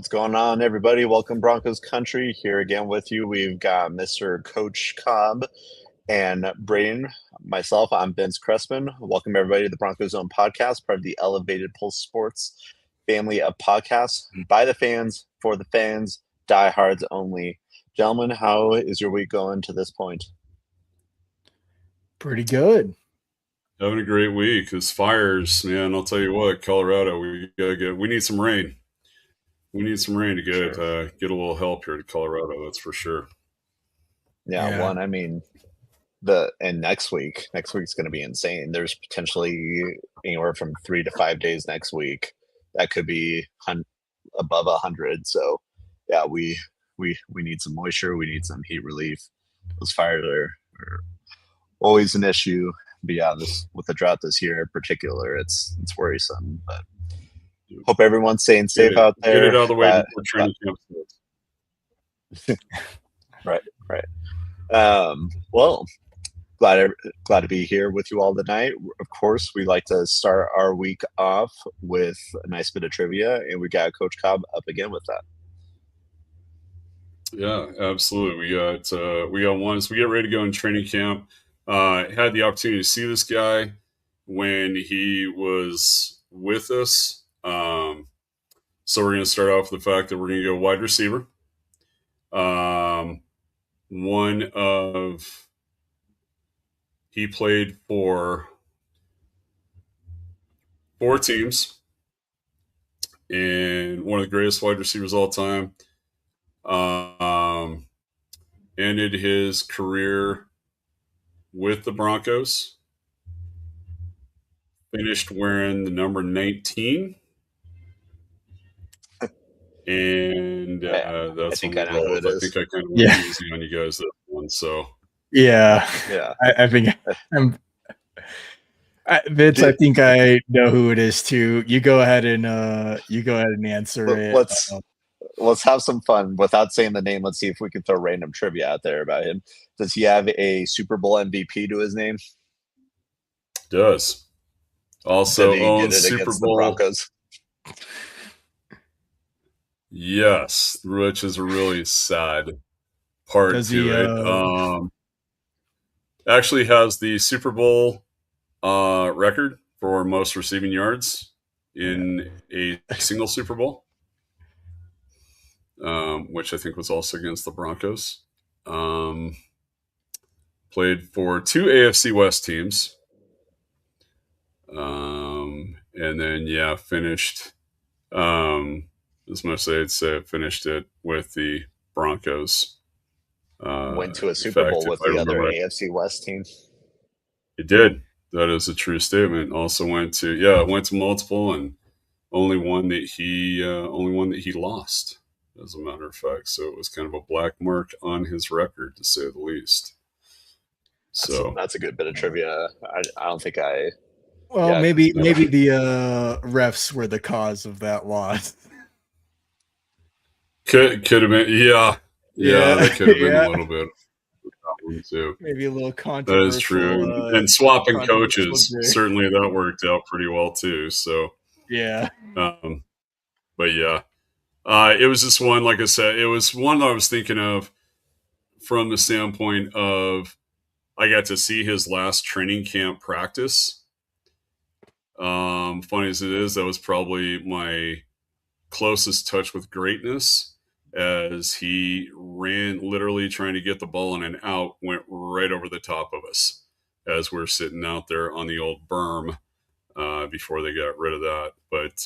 What's going on, everybody? Welcome, Broncos country. Here again with you. We've got Mr. Coach Cobb and Braden. Myself, I'm Vince Cressman. Welcome, everybody, to the Broncos Zone podcast, part of the Elevated Pulse Sports family of podcasts by the fans, for the fans, diehards only. Gentlemen, how is your week going to this point? Pretty good. Having a great week. This fires, man. I'll tell you what, Colorado, we need some rain. We need some rain to get get a little help here to Colorado. That's for sure. Yeah. One, I mean, next week's going to be insane. There's potentially anywhere from 3 to 5 days next week that could be above 100. So yeah, we need some moisture. We need some heat relief. Those fires are always an issue. But yeah, with the drought this year in particular, it's worrisome. But hope everyone's staying safe out there. Get it out of the way before training camp starts. Right. Well, glad to be here with you all tonight. Of course, we like to start our week off with a nice bit of trivia, and we got Coach Cobb up again with that. Yeah, absolutely. We got one. So we get ready to go in training camp. Had the opportunity to see this guy when he was with us. So we're going to start off with the fact that we're going to go wide receiver. He played for 4 teams and one of the greatest wide receivers of all time. Ended his career with the Broncos. Finished wearing the number 19. And that's I think I know who it is. I think I kind of went easy on you guys that one. So yeah. I think Vince. I think I know who it is too. You go ahead and answer it. Let's have some fun without saying the name. Let's see if we can throw random trivia out there about him. Does he have a Super Bowl MVP to his name? Does. Also owns Super Bowl. The Broncos. Yes, which is a really sad part to it. Actually has the Super Bowl record for most receiving yards in a single Super Bowl, which I think was also against the Broncos. Played for 2 AFC West teams. And then, finished... as much as I'd say, finished it with the Broncos. Went to a Super Bowl with the other AFC West team. It did. That is a true statement. Also went to multiple, and only one that he lost, as a matter of fact. So it was kind of a black mark on his record, to say the least. So that's a good bit of trivia. I don't think I. Well, maybe the refs were the cause of that loss. Could have been, yeah. That could have been a little bit. Too. Maybe a little controversial. That is true, and swapping coaches certainly that worked out pretty well too. So yeah, but yeah, it was just one. Like I said, it was one that I was thinking of from the standpoint of I got to see his last training camp practice. Funny as it is, that was probably my closest touch with greatness, as he ran literally trying to get the ball in and out, went right over the top of us as we're sitting out there on the old berm before they got rid of that. But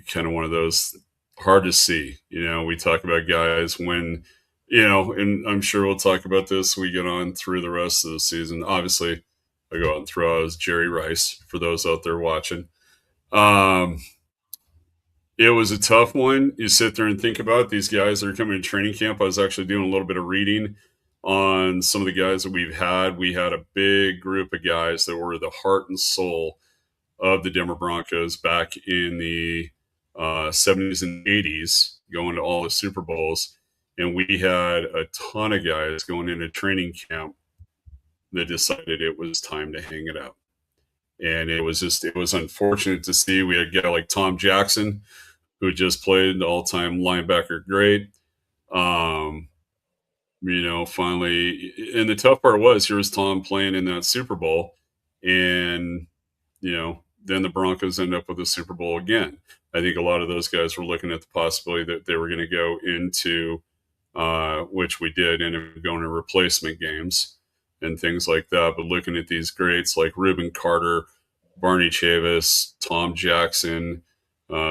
kind of one of those hard to see. We talk about guys when, and I'm sure we'll talk about this, we get on through the rest of the season. Obviously, I go out and throw out as Jerry Rice for those out there watching. It was a tough one. You sit there and think about it. These guys that are coming to training camp. I was actually doing a little bit of reading on some of the guys that we've had. We had a big group of guys that were the heart and soul of the Denver Broncos back in the 70s and 80s, going to all the Super Bowls. And we had a ton of guys going into training camp that decided it was time to hang it up. And it was unfortunate to see. We had a guy like Tom Jackson, who just played the all-time linebacker great. Finally, and the tough part was here was Tom playing in that Super Bowl, and then the Broncos end up with the Super Bowl again. I think a lot of those guys were looking at the possibility that they were going to go into, which we did, end up going to replacement games and things like that. But looking at these greats like Reuben Carter, Barney Chavis, Tom Jackson,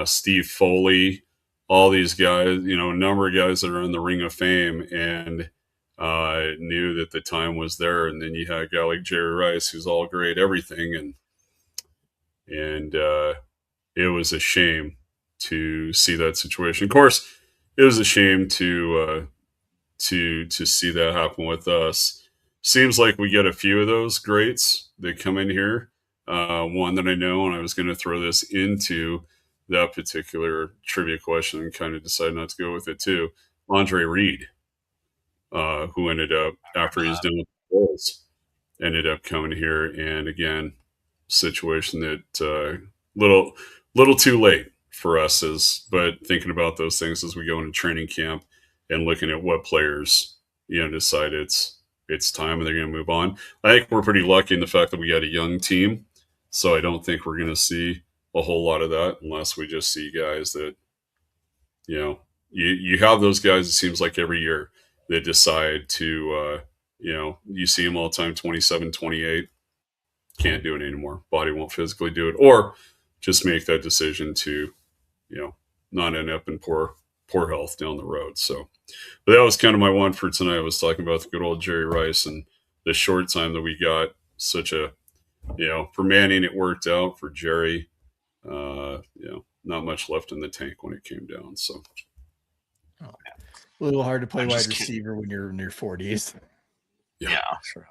Steve Foley, all these guys, a number of guys that are in the Ring of Fame, and knew that the time was there. And then you had a guy like Jerry Rice, who's all great, everything, and it was a shame to see that situation. Of course, it was a shame to see that happen with us. Seems like we get a few of those greats that come in here. One that I know, and I was going to throw this into that particular trivia question and kind of decided not to go with it too. Andre Reed, who ended up, after he's done with the Bulls, ended up coming here. And again, situation that little too late for us, but thinking about those things as we go into training camp and looking at what players, decide it's time and they're going to move on. I think we're pretty lucky in the fact that we got a young team. So I don't think we're going to see a whole lot of that unless we just see guys that, you have those guys, it seems like every year, that decide to, you see them all the time, 27, 28, can't do it anymore. Body won't physically do it, or just make that decision to, not end up in poor health down the road. So, but that was kind of my one for tonight. I was talking about the good old Jerry Rice and the short time that we got. Such a, for Manning, it worked out. For Jerry, not much left in the tank when it came down. So, a little hard to play wide receiver when you're in your 40s. Yeah, sure.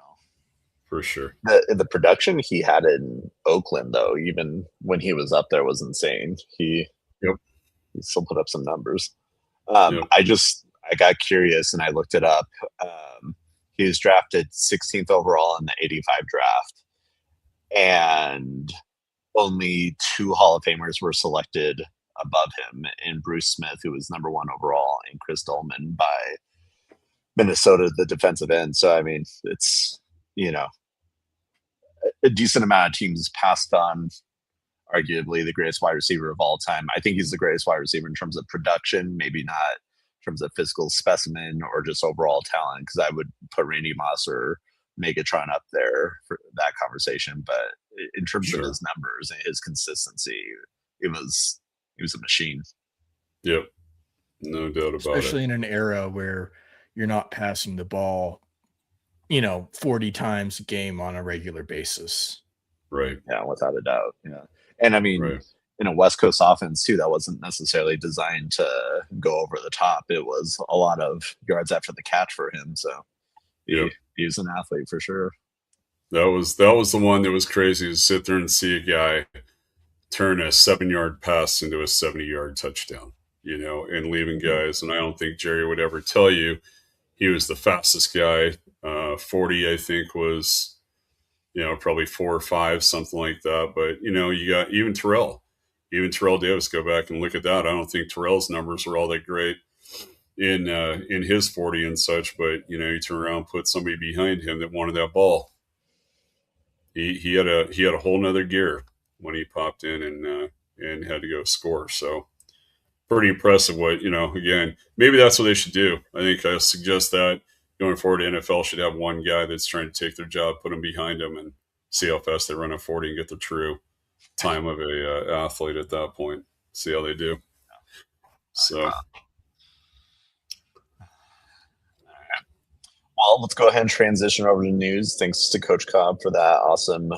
For sure. The production he had in Oakland, though, even when he was up there, was insane. He still put up some numbers. I got curious and I looked it up. He was drafted 16th overall in the 85 draft, and only 2 Hall of Famers were selected above him, in Bruce Smith, who was number 1 overall, and Chris Dolman by Minnesota, the defensive end. So, I mean, it's, a decent amount of teams passed on arguably the greatest wide receiver of all time. I think he's the greatest wide receiver in terms of production, maybe not in terms of physical specimen or just overall talent, because I would put Randy Moss or Megatron up there for that conversation. But in terms of his numbers and his consistency, it was a machine. Yep. No doubt about it. Especially in an era where you're not passing the ball, 40 times a game on a regular basis. Right. Yeah, without a doubt. Yeah. And I mean, in a West Coast offense too, that wasn't necessarily designed to go over the top. It was a lot of yards after the catch for him. So he was an athlete for sure. That was the one that was crazy, to sit there and see a guy turn a 7-yard pass into a 70-yard touchdown, and leaving guys. And I don't think Jerry would ever tell you he was the fastest guy. 40, I think, was, probably 4 or 5, something like that. But, you got even Terrell Davis, go back and look at that. I don't think Terrell's numbers were all that great in his 40 and such, but, you turn around and put somebody behind him that wanted that ball. He had a whole nother gear when he popped in and had to go score. So pretty impressive what, again, maybe that's what they should do. I think I suggest that going forward, NFL should have one guy that's trying to take their job, put them behind them, and see how fast they run at 40 and get the true time of a athlete at that point. See how they do. So, well, let's go ahead and transition over to news. Thanks to Coach Cobb for that awesome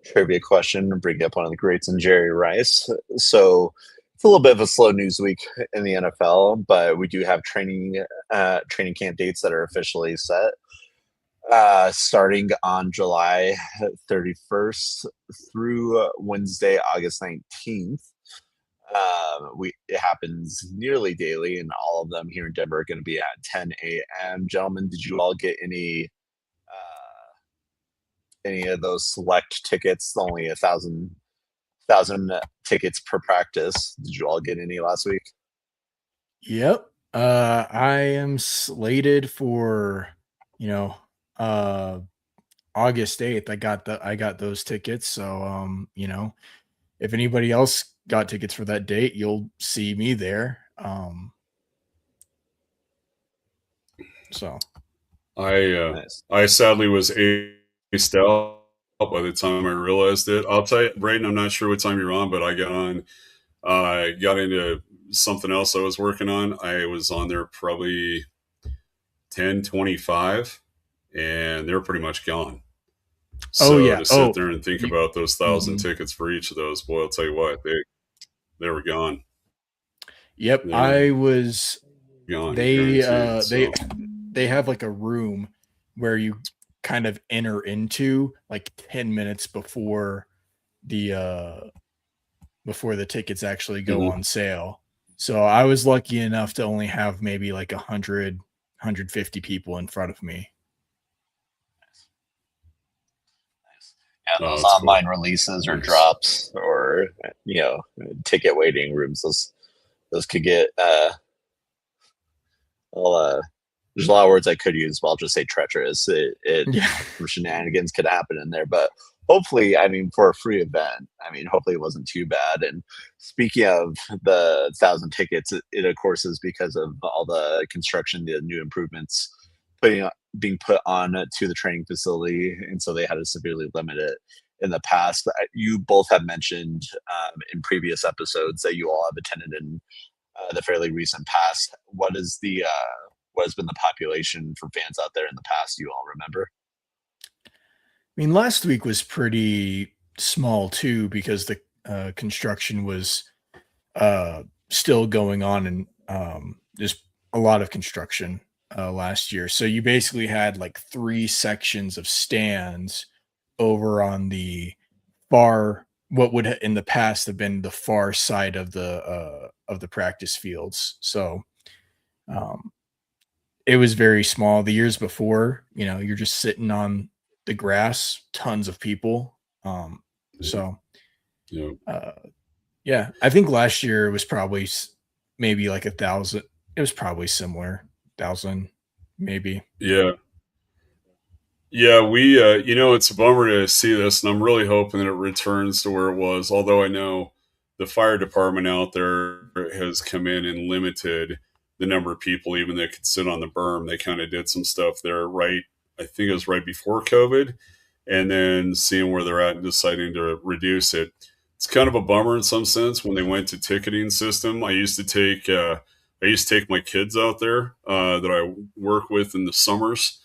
trivia question, bringing up one of the greats in Jerry Rice. So it's a little bit of a slow news week in the NFL, but we do have training camp dates that are officially set. Starting on July 31st through Wednesday, August 19th. It happens nearly daily, and all of them here in Denver are going to be at 10 a.m. Gentlemen, did you all get any of those select tickets? Only 1,000 1,000 tickets per practice. Did you all get any last week? Yep. I am slated for, you know, uh August 8th. I got those tickets. So if anybody else got tickets for that date, you'll see me there. So Nice. I sadly was aced out by the time I realized it. I'll tell you, Braden, I'm not sure what time you're on, but I got on. Got into something else I was working on. I was on there probably 10:25, and they're pretty much gone. oh So yeah. to sit Oh, there and think you, about those 1,000 mhm. tickets for each of those, boy, I'll tell you what, they were gone. Yep. They were I was gone, they guaranteed. So they have like a room where you kind of enter into like 10 minutes the before the tickets actually go mhm. on sale. So I was lucky enough to only have maybe like 150 people in front of me. Yeah, those That's cool. online releases or Nice. drops or ticket waiting rooms. Those could get well, there's a lot of words I could use, but I'll just say treacherous. Yeah. Some shenanigans could happen in there, but hopefully, I mean, for a free event, I mean, hopefully it wasn't too bad. And speaking of the 1,000 tickets, it of course is because of all the construction, the new improvements being put on to the training facility, and so they had to severely limit it in the past. You both have mentioned in previous episodes that you all have attended in the fairly recent past. What has been the population for fans out there in the past? You all remember? I mean, last week was pretty small too because the construction was still going on, and there's a lot of construction last year. So you basically had like three sections of stands over on the far, what would in the past have been the far side of the practice fields. So um, it was very small. The years before, you're just sitting on the grass, tons of people. So Yeah. uh, yeah, I think last year it was probably maybe like 1,000. It was probably similar, 1,000 maybe. Yeah. Yeah, it's a bummer to see this, and I'm really hoping that it returns to where it was. Although I know the fire department out there has come in and limited the number of people even that could sit on the berm. They kind of did some stuff there right, I think it was right before COVID, and then seeing where they're at and deciding to reduce it. It's kind of a bummer in some sense when they went to ticketing system. I used to take my kids out there that I work with in the summers.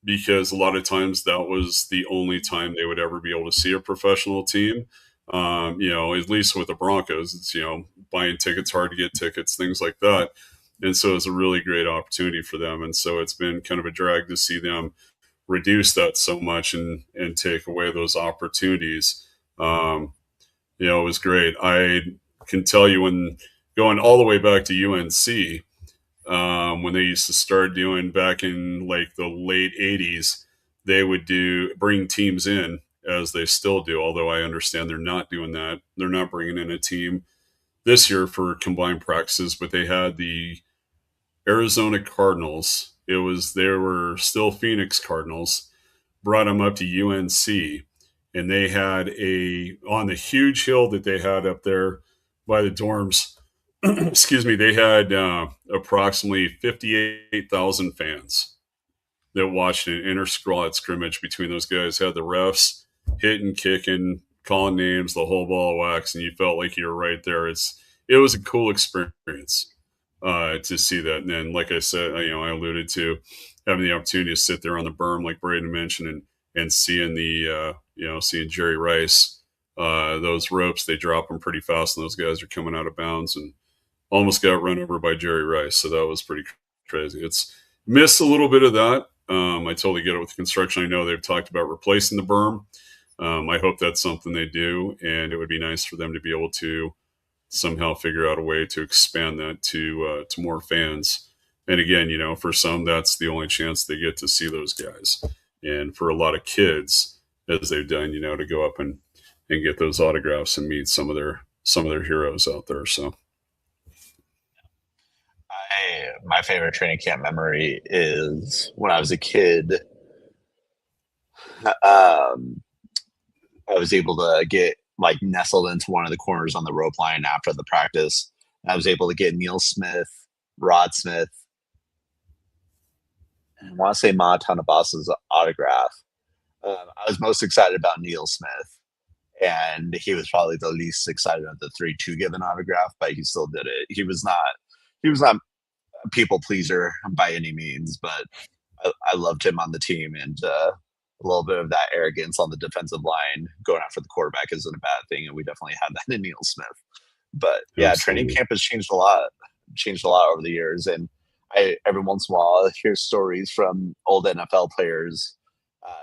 Because a lot of times that was the only time they would ever be able to see a professional team. At least with the Broncos, it's, buying tickets, hard to get tickets, things like that. And so it's a really great opportunity for them. And so it's been kind of a drag to see them reduce that so much and take away those opportunities. It was great. I can tell you when going all the way back to UNC, when they used to start doing back in like the late 80s, they would bring teams in as they still do. Although I understand they're not doing that. They're not bringing in a team this year for combined practices, but they had the Arizona Cardinals. They were still Phoenix Cardinals, brought them up to UNC, and they had on the huge hill that they had up there by the dorms. Excuse me, they had approximately 58,000 fans that watched an inter-squad scrimmage between those guys. Had the refs hitting, kicking, calling names, the whole ball of wax, and you felt like you were right there. It was a cool experience to see that. And then, like I said, I alluded to having the opportunity to sit there on the berm, like Braden mentioned, and seeing seeing Jerry Rice. Those ropes, they drop them pretty fast, and those guys are coming out of bounds and almost got run over by Jerry Rice. So that was pretty crazy. It's missed a little bit of that. I totally get it with construction. I know they've talked about replacing the berm. I hope that's something they do, and it would be nice for them to be able to somehow figure out a way to expand that to more fans. And again, for some, that's the only chance they get to see those guys. And for a lot of kids, as they've done, to go up and and get those autographs and meet some of their heroes out there. So My favorite training camp memory is when I was a kid. Um, I was able to get like nestled into one of the corners on the rope line after the practice. And I was able to get Neil Smith, Rod Smith, and I want to say Ma Tanabasa's autograph. I was most excited about Neil Smith, and he was probably the least excited of the 3-2 given autograph, but he still did it. He was not a people pleaser by any means, but I loved him on the team, and a little bit of that arrogance on the defensive line going after the quarterback isn't a bad thing, and we definitely had that in Neil Smith. But yeah, training camp has changed a lot over the years, and I every once in a while I hear stories from old NFL players,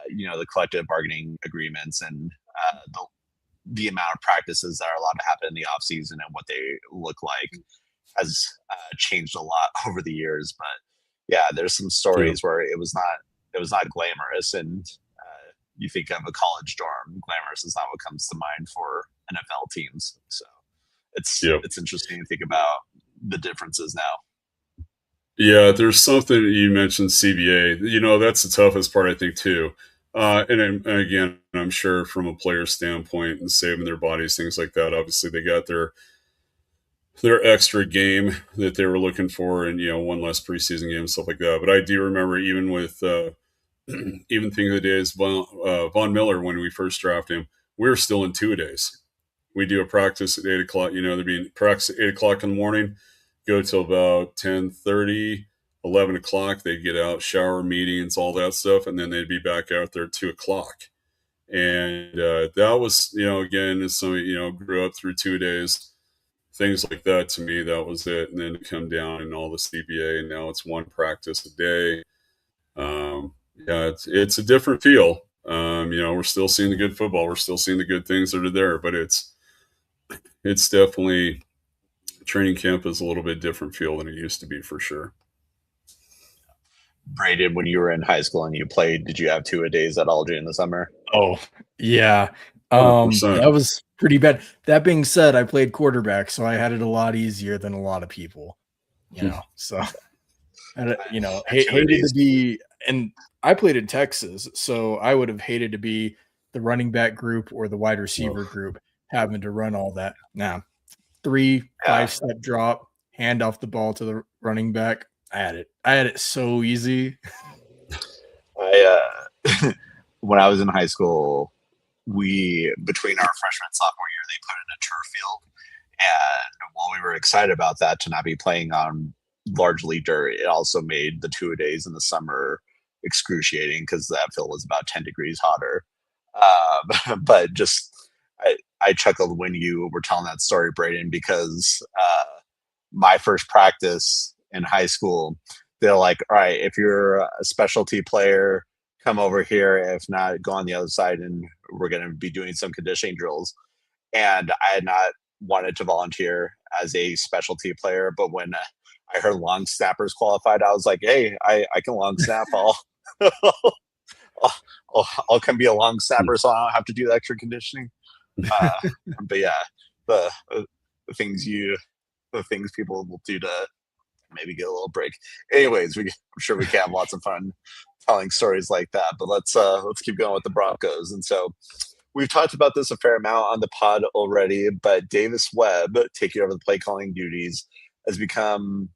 the collective bargaining agreements and the amount of practices that are allowed to happen in the off season and what they look like has changed a lot over the years. But yeah, there's some stories where it was not glamorous, and you think of a college dorm, glamorous is not what comes to mind for NFL teams. So it's interesting to think about the differences now. Yeah, there's something you mentioned CBA. That's the toughest part, I think, too. And again, I'm sure from a player standpoint and saving their bodies, things like that. Obviously, they got their extra game that they were looking for, and one less preseason game, stuff like that. But I do remember even with even think of the days Von Miller when we first drafted him, we were still in 2-a-days. We do a practice at 8:00. There'd be practice at 8:00 in the morning, go till about 10:30, 11 o'clock. They'd get out, shower, meetings, all that stuff, and then they'd be back out there at 2:00. And that was, again, as somebody, grew up through 2 days, things like that. To me, that was it. And then to come down and all the CBA, and now it's one practice a day. Yeah, it's a different feel. We're still seeing the good football. We're still seeing the good things that are there, but it's definitely, training camp is a little bit different feel than it used to be, for sure. Braden, when you were in high school and you played, did you have 2-a-days at all during the summer? Oh, yeah. 100%. That was pretty bad. That being said, I played quarterback, so I had it a lot easier than a lot of people, so hated to be, and I played in Texas, so I would have hated to be the running back group or the wide receiver group having to run all that. Now, 5-step drop, hand off the ball to the running back. I had it so easy. When I was in high school, between our freshman and sophomore year, they put in a turf field, and while we were excited about that to not be playing on largely dirt, it also made the 2-a-days in the summer excruciating because that field was about 10 degrees hotter. But I chuckled when you were telling that story, Braden, because my first practice in high school, they're like, all right, if you're a specialty player, come over here. If not, go on the other side, and we're going to be doing some conditioning drills. And I had not wanted to volunteer as a specialty player, but when I heard long snappers qualified, I was like, hey, I can long snap. I'll come be a long snapper, so I don't have to do the extra conditioning. But yeah, the things people will do to maybe get a little break. Anyways, I'm sure we can have lots of fun telling stories like that. But let's keep going with the Broncos. And so we've talked about this a fair amount on the pod already, but Davis Webb taking over the play calling duties has become,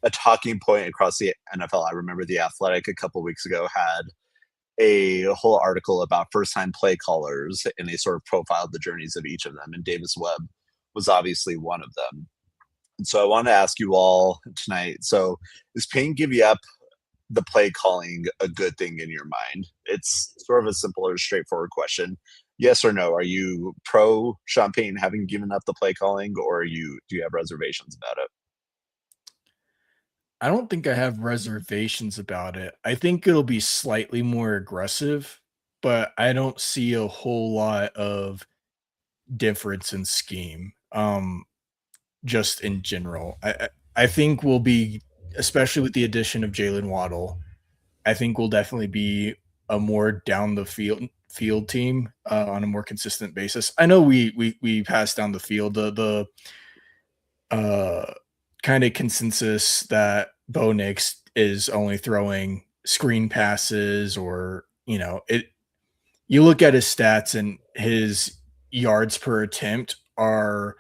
a talking point across the NFL. I remember The Athletic a couple of weeks ago had a whole article about first-time play callers, and they sort of profiled the journeys of each of them, and Davis Webb was obviously one of them. And so I want to ask you all tonight, so is Payne giving up the play calling a good thing in your mind? It's sort of a simple or straightforward question. Yes or no? Are you pro Sean Payne having given up the play calling, or do you have reservations about it? I don't think I have reservations about it. I think it'll be slightly more aggressive, but I don't see a whole lot of difference in scheme. Just in general, I think we'll be, especially with the addition of Jalen Waddle, I think we'll definitely be a more down the field team on a more consistent basis. I know we pass down the field. The kind of consensus that Bo Nix is only throwing screen passes, or it. You look at his stats and his yards per attempt are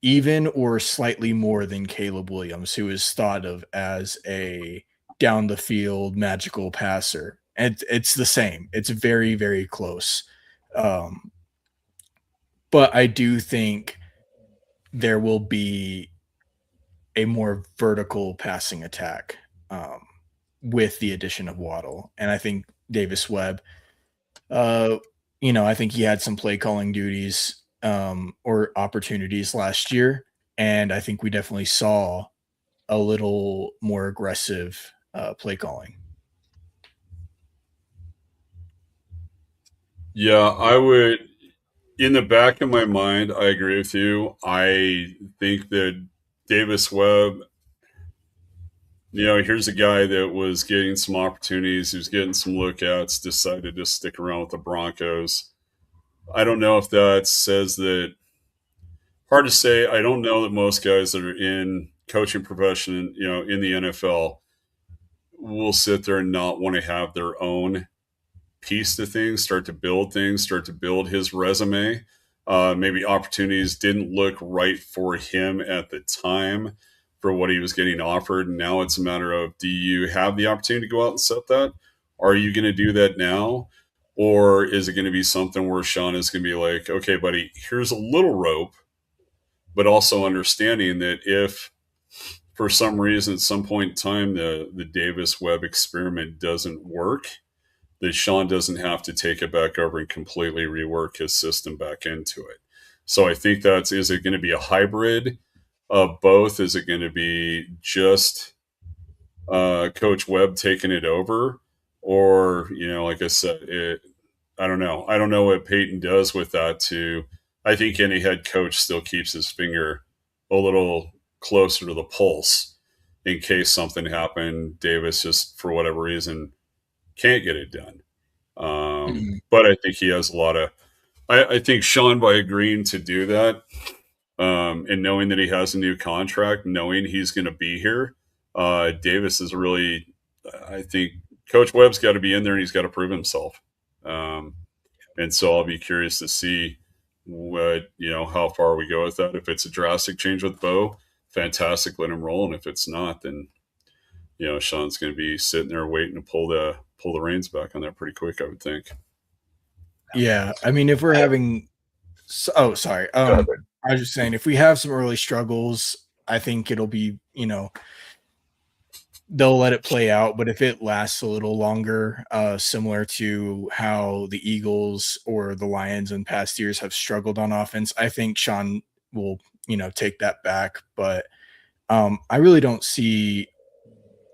even or slightly more than Caleb Williams, who is thought of as a down the field magical passer. And it's the same. It's very, very close. Um, but I do think there will be a more vertical passing attack um, with the addition of Waddle. And I think Davis Webb, uh, I think he had some play calling duties or opportunities last year. And I think we definitely saw a little more aggressive play calling. Yeah, I would. In the back of my mind, I agree with you. I think that Davis Webb, here's a guy that was getting some opportunities, he was getting some lookouts, decided to stick around with the Broncos. I don't know if that says that. Hard to say. I don't know that most guys that are in coaching profession, in the NFL, will sit there and not want to have their own piece to things, start to build things, start to build his resume. Maybe opportunities didn't look right for him at the time for what he was getting offered. And now it's a matter of, do you have the opportunity to go out and set that? Are you going to do that now? Or is it going to be something where Sean is going to be like, okay, buddy, here's a little rope, but also understanding that if for some reason at some point in time the Davis Webb experiment doesn't work, that Sean doesn't have to take it back over and completely rework his system back into it. So I think is it going to be a hybrid of both? Is it going to be just Coach Webb taking it over? Or, like I said, I don't know. I don't know what Peyton does with that I think any head coach still keeps his finger a little closer to the pulse in case something happened. Davis just, for whatever reason, can't get it done. But I think he has a lot of. I think Sean, by agreeing to do that, and knowing that he has a new contract, knowing he's going to be here, Davis is really. I think Coach Webb's got to be in there, and he's got to prove himself. And so I'll be curious to see how far we go with that. If it's a drastic change with Bo, fantastic, let him roll. And if it's not, then Sean's going to be sitting there waiting to pull the reins back on that pretty quick, I would think. Yeah, I mean, if we're having, sorry, I was just saying, if we have some early struggles, I think it'll be, they'll let it play out. But if it lasts a little longer, similar to how the Eagles or the Lions in past years have struggled on offense, I think Sean will, take that back. But I really don't see.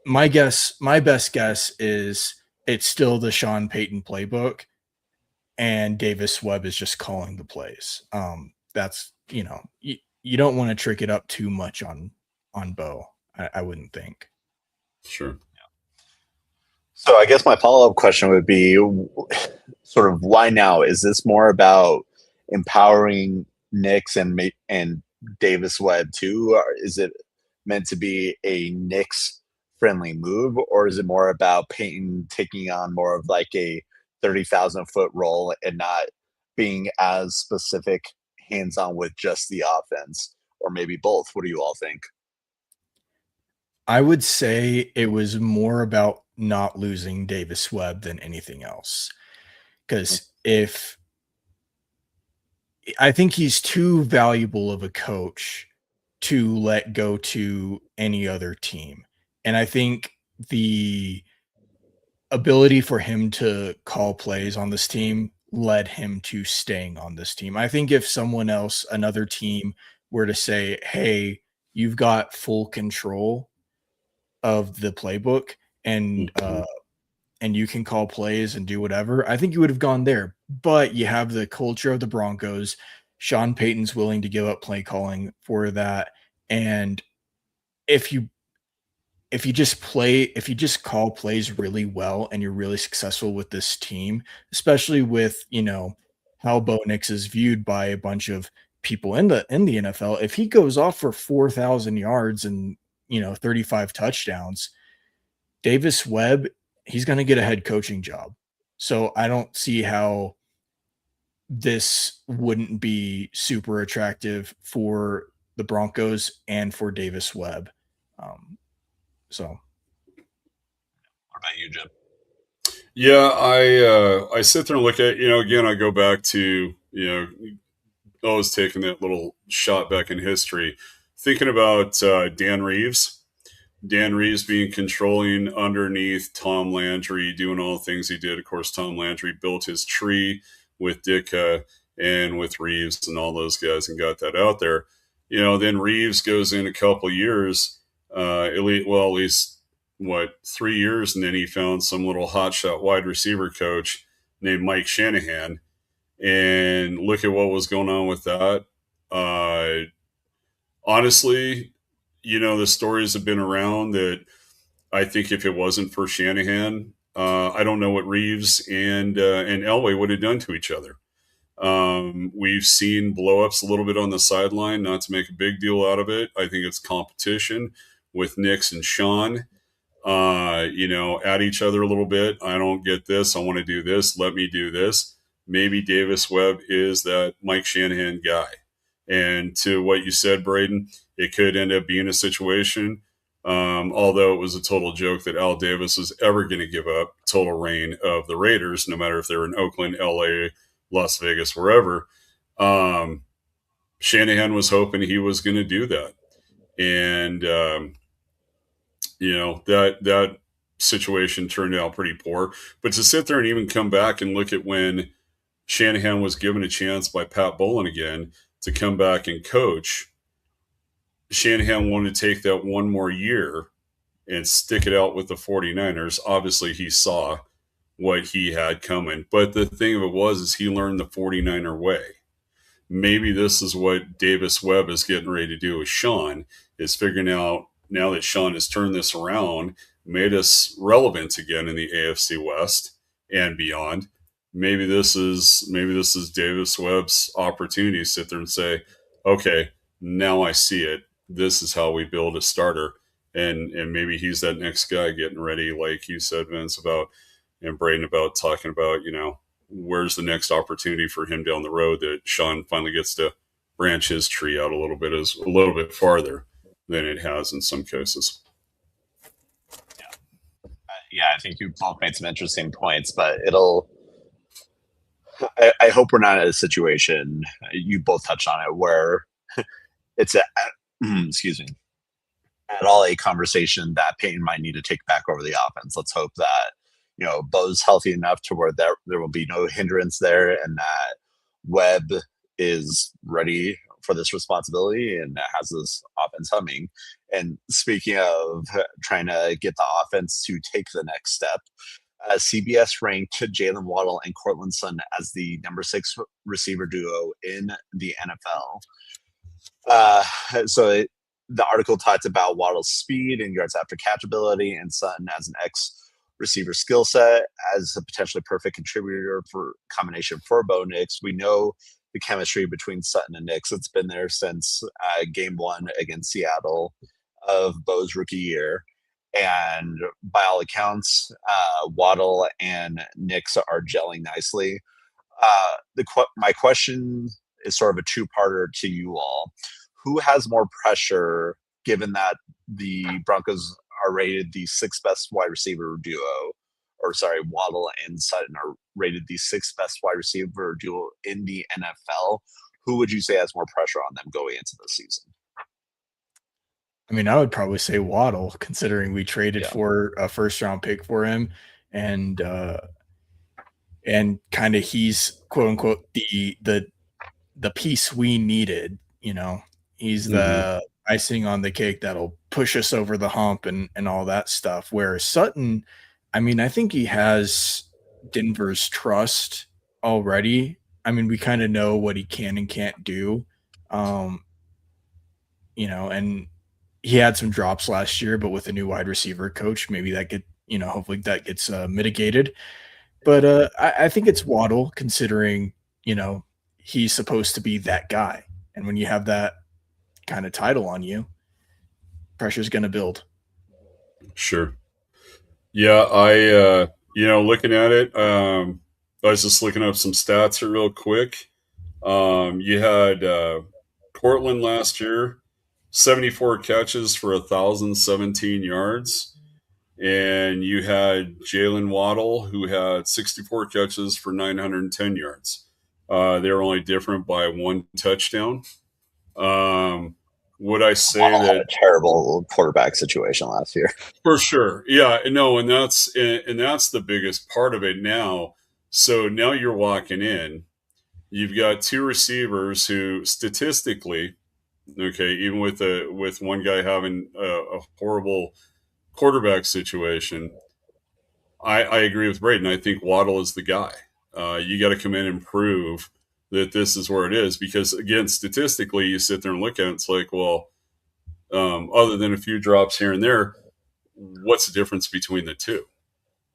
My best guess is it's still the Sean Payton playbook, and Davis Webb is just calling the plays. That's you don't want to trick it up too much on Bo. I wouldn't think. Sure. So I guess my follow-up question would be sort of why now? Is this more about empowering Knicks and Davis Webb too? Or is it meant to be a Knicks friendly move, or is it more about Peyton taking on more of like a 30,000-foot role and not being as specific hands-on with just the offense, or maybe both? What do you all think? I would say it was more about not losing Davis Webb than anything else. Because I think he's too valuable of a coach to let go to any other team. And I think the ability for him to call plays on this team led him to staying on this team. I think if someone else, another team, were to say, hey, you've got full control of the playbook and you can call plays and do whatever, I think you would have gone there. But you have the culture of the Broncos. Sean Payton's willing to give up play calling for that. And if you if you just call plays really well and you're really successful with this team, especially with, how Bo Nix is viewed by a bunch of people in the NFL, if he goes off for 4,000 yards and, 35 touchdowns, Davis Webb, he's going to get a head coaching job. So I don't see how this wouldn't be super attractive for the Broncos and for Davis Webb. So What about you, Jim? Yeah, I sit there and look at, again, I go back to, always taking that little shot back in history, thinking about Dan Reeves. Dan Reeves being controlling underneath Tom Landry, doing all the things he did. Of course, Tom Landry built his tree with Ditka and with Reeves and all those guys and got that out there. Then Reeves goes in a couple years, at least what, 3 years, and then he found some little hotshot wide receiver coach named Mike Shanahan, and look at what was going on with that. Honestly, the stories have been around that I think if it wasn't for Shanahan, I don't know what Reeves and Elway would have done to each other. We've seen blowups a little bit on the sideline, not to make a big deal out of it. I think it's competition with Nix and Sean, at each other a little bit. I don't get this. I want to do this. Let me do this. Maybe Davis Webb is that Mike Shanahan guy. And to what you said, Braden, it could end up being a situation, although it was a total joke that Al Davis was ever going to give up total reign of the Raiders, no matter if they were in Oakland, LA, Las Vegas, wherever. Shanahan was hoping he was going to do that. And, that situation turned out pretty poor. But to sit there and even come back and look at when Shanahan was given a chance by Pat Bowlen again to come back and coach, Shanahan wanted to take that one more year and stick it out with the 49ers. Obviously, he saw what he had coming. But the thing of it is he learned the 49er way. Maybe this is what Davis Webb is getting ready to do with Sean, is figuring out, now that Sean has turned this around, made us relevant again in the AFC West and beyond. Maybe this is Davis Webb's opportunity to sit there and say, okay, now I see it. This is how we build a starter. And maybe he's that next guy getting ready, like you said, Vince, about, and Braden, about talking about, where's the next opportunity for him down the road that Sean finally gets to branch his tree out a little bit farther than it has in some cases. Yeah, I think you both made some interesting points, but I hope we're not in a situation, you both touched on it, where it's excuse me, at all a conversation that Peyton might need to take back over the offense. Let's hope that, Bo's healthy enough to where there will be no hindrance there, and that Webb is ready for this responsibility and has this offense humming. And speaking of trying to get the offense to take the next step, CBS ranked Jalen Waddle and Cortland Sutton as the number 6 receiver duo in the NFL. The article talks about Waddle's speed and yards after catch ability, and Sutton as an receiver skill set as a potentially perfect contributor for combination for Bo Nix. We know the chemistry between Sutton and Nix. It's been there since game 1 against Seattle of Bo's rookie year. And by all accounts, Waddle and Nix are gelling nicely. My question is sort of a two-parter to you all. Who has more pressure, given that the Broncos are rated the 6th best wide receiver duo, Waddle and Sutton are rated the 6th best wide receiver duo in the NFL? Who would you say has more pressure on them going into the season? I mean, I would probably say Waddle, considering we traded for a first round pick for him, and kind of he's quote unquote the piece we needed. He's the icing on the cake that'll push us over the hump and all that stuff. Where Sutton, I mean, I think he has Denver's trust already. I mean, we kind of know what he can and can't do, and he had some drops last year, but with a new wide receiver coach, maybe that get hopefully that gets mitigated. But I think it's Waddle, considering he's supposed to be that guy, and when you have that kind of title on you, pressure's going to build. Sure. Yeah, looking at it, I was just looking up some stats here real quick. You had Portland last year, 74 catches for 1,017 yards. And you had Jalen Waddle, who had 64 catches for 910 yards. They were only different by one touchdown. Would I say Waddle that had a terrible quarterback situation last year? for sure? Yeah, no, and that's the biggest part of it now. So now you're walking in. You've got two receivers who statistically, okay, even with one guy having a horrible quarterback situation, I agree with Braden. I think Waddle is the guy. You got to come in and prove that this is where it is, because again, statistically, you sit there and look at it, it's like, well, other than a few drops here and there, what's the difference between the two?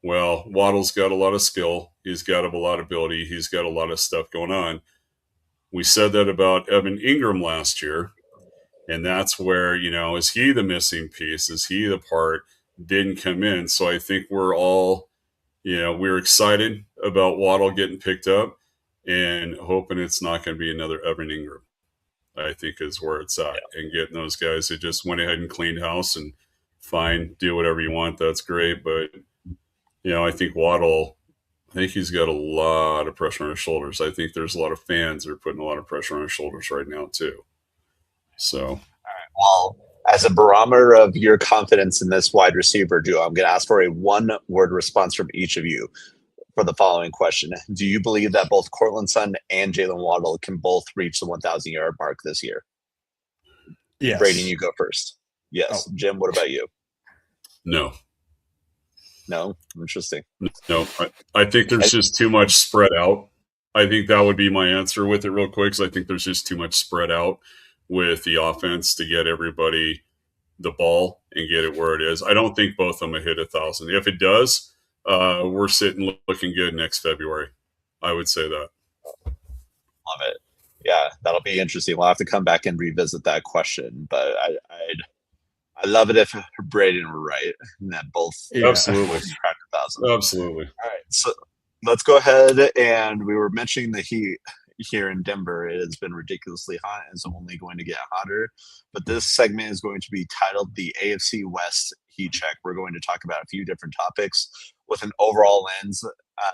Well, Waddle's got a lot of skill. He's got a lot of ability. He's got a lot of stuff going on. We said that about Evan Ingram last year. And that's where, is he the missing piece? Is he the part didn't come in? So I think we're all, we're excited about Waddle getting picked up and hoping it's not going to be another Evan Ingram, I think is where it's at. Yeah. And getting those guys who just went ahead and cleaned house and fine, do whatever you want. That's great. But, I think Waddle, I think he's got a lot of pressure on his shoulders. I think there's a lot of fans that are putting a lot of pressure on his shoulders right now too. So, all right, well, as a barometer of your confidence in this wide receiver duo, I'm going to ask for a one-word response from each of you for the following question. Do you believe that both Courtland Sutton and Jalen Waddle can both reach the 1,000-yard mark this year? Yes. Braden, you go first. Yes. Oh. Jim, what about you? No. No? Interesting. No. I think there's just too much spread out. I think that would be my answer with it real quick, because I think there's just too much spread out with the offense to get everybody the ball and get it where it is. I don't think both of them will hit 1,000. If it does, we're sitting looking good next February. I would say that. Love it. Yeah, that'll be interesting. We'll have to come back and revisit that question. But I love it if Braden were right and that both absolutely crack 1,000. Absolutely. All right, so let's go ahead. And we were mentioning the Heat here in Denver. It has been ridiculously hot and it's only going to get hotter. But this segment is going to be titled the AFC West Heat Check. We're going to talk about a few different topics with an overall lens,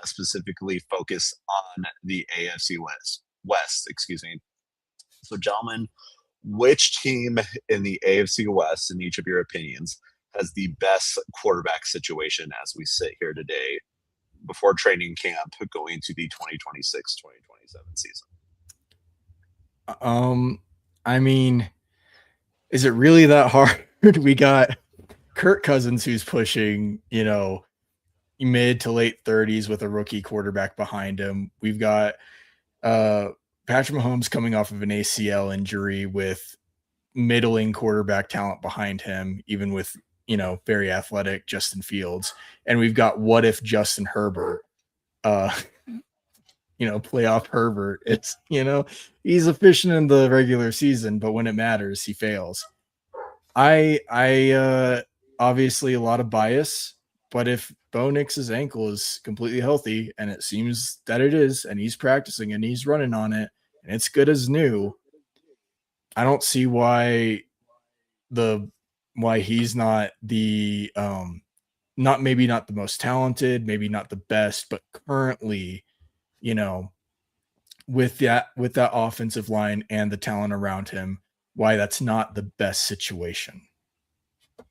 specifically focused on the AFC West, excuse me. So, gentlemen, which team in the AFC West, in each of your opinions, has the best quarterback situation as we sit here today before training camp going into the 2026-2027 season? I mean, is it really that hard? We got Kirk Cousins, who's pushing, mid to late 30s with a rookie quarterback behind him. We've got Patrick Mahomes coming off of an ACL injury with middling quarterback talent behind him, even with, very athletic Justin Fields. And we've got what if Justin Herbert, playoff Herbert. It's, he's efficient in the regular season, but when it matters, he fails. I obviously a lot of bias, but if Bo Nix's ankle is completely healthy, and it seems that it is, and he's practicing and he's running on it, and it's good as new, I don't see why he's not the maybe not the most talented, maybe not the best, but currently, with that offensive line and the talent around him, why that's not the best situation. The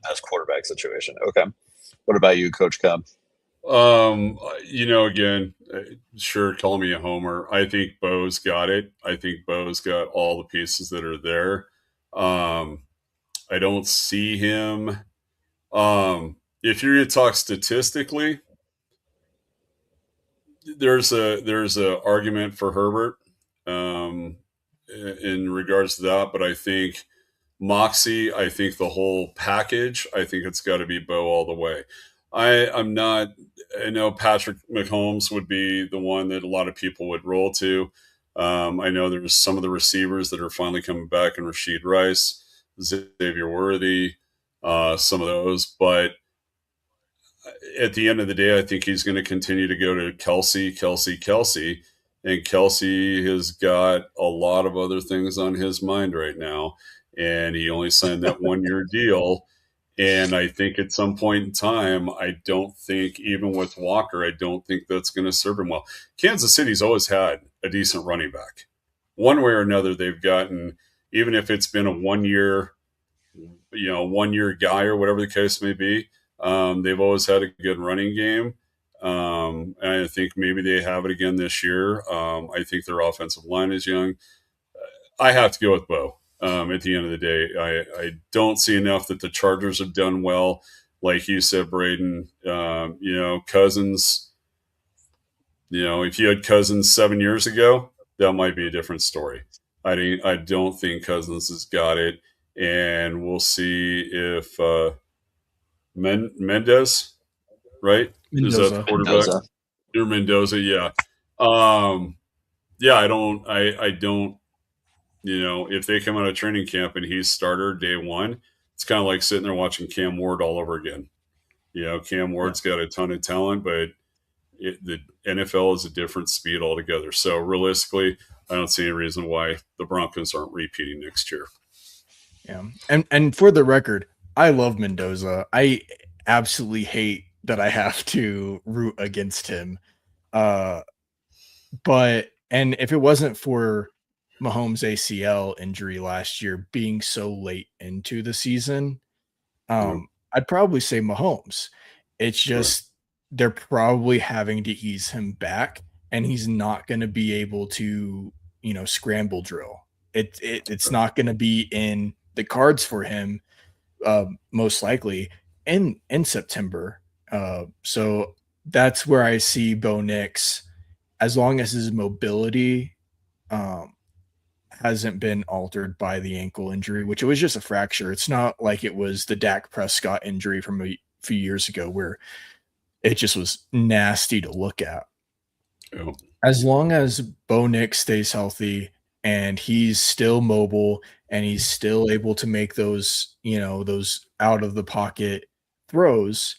best quarterback situation. Okay. What about you, Coach Cobb? Again, sure, call me a homer. I think Bo's got it. I think Bo's got all the pieces that are there. I don't see him. If you're going to talk statistically, there's a argument for Herbert in regards to that, but I think moxie. I think the whole package. I think it's got to be Bo all the way. I'm not. I know Patrick Mahomes would be the one that a lot of people would roll to. I know there's some of the receivers that are finally coming back, and Rashid Rice, Xavier Worthy, some of those. But at the end of the day, I think he's going to continue to go to Kelsey. And Kelsey has got a lot of other things on his mind right now. And he only signed that 1 year deal. And I think at some point in time, I don't think, even with Walker, I don't think that's going to serve him well. Kansas City's always had a decent running back. One way or another, they've gotten, even if it's been a 1 year, 1 year guy or whatever the case may be, they've always had a good running game. And I think maybe they have it again this year. I think their offensive line is young. I have to go with Bo. At the end of the day, I don't see enough that the Chargers have done well. Like you said, Braden, Cousins, if you had Cousins 7 years ago, that might be a different story. I don't think Cousins has got it. And we'll see if Mendez, right? Mendoza. Is that the quarterback? Mendoza, yeah. I don't, if they come out of training camp and he's starter day one, it's kind of like sitting there watching Cam Ward all over again. Cam Ward's got a ton of talent, but the NFL is a different speed altogether. So realistically, I don't see any reason why the Broncos aren't repeating next year. Yeah. And for the record, I love Mendoza. I absolutely hate that I have to root against him. But if it wasn't for Mahomes' ACL injury last year being so late into the season, I'd probably say Mahomes. It's just they're probably having to ease him back, and he's not going to be able to, scramble drill. It's not going to be in the cards for him, most likely in September. So that's where I see Bo Nix, as long as his mobility hasn't been altered by the ankle injury, which it was just a fracture. It's not like it was the Dak Prescott injury from a few years ago where it just was nasty to look at. Oh. As long as Bo Nix stays healthy and he's still mobile and he's still able to make those, those out of the pocket throws,